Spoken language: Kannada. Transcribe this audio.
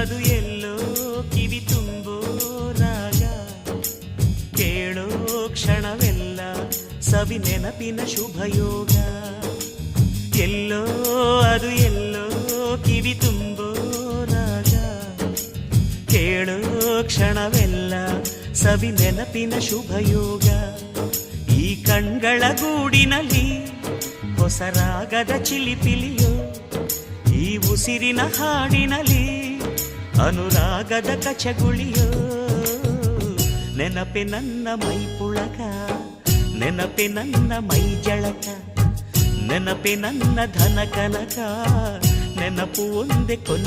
ಅದು ಎಲ್ಲೋ ಕಿವಿ ತುಂಬೋ ರಾಗ, ಕೇಳೋ ಕ್ಷಣವೆಲ್ಲ ಸವಿ ನೆನಪಿನ ಶುಭಯೋಗ. ಎಲ್ಲೋ ಅದು ಎಲ್ಲೋ ಕಿವಿ ತುಂಬೋ ರಾಗ, ಕೇಳೋ ಕ್ಷಣವೆಲ್ಲ ಸವಿ ನೆನಪಿನ ಶುಭಯೋಗ. ಈ ಕಣ್ಗಳ ಗೂಡಿನಲ್ಲಿ ಹೊಸ ರಾಗದ ಚಿಲಿಪಿಲಿಯೋ, ಈ ಉಸಿರಿನ ಹಾಡಿನಲ್ಲಿ ಅನುರಾಗದ ಕಚಗುಳಿಯೋ. ನೆನಪೆ ನನ್ನ ಮೈ ಪುಳಕ, ನೆನಪೆ ನನ್ನ ಮೈ ಜಳಕ, ನೆನಪೆ ನನ್ನ ಧನ ಕನಕ, ನೆನಪು ಒಂದೇ ಕೊನೆ.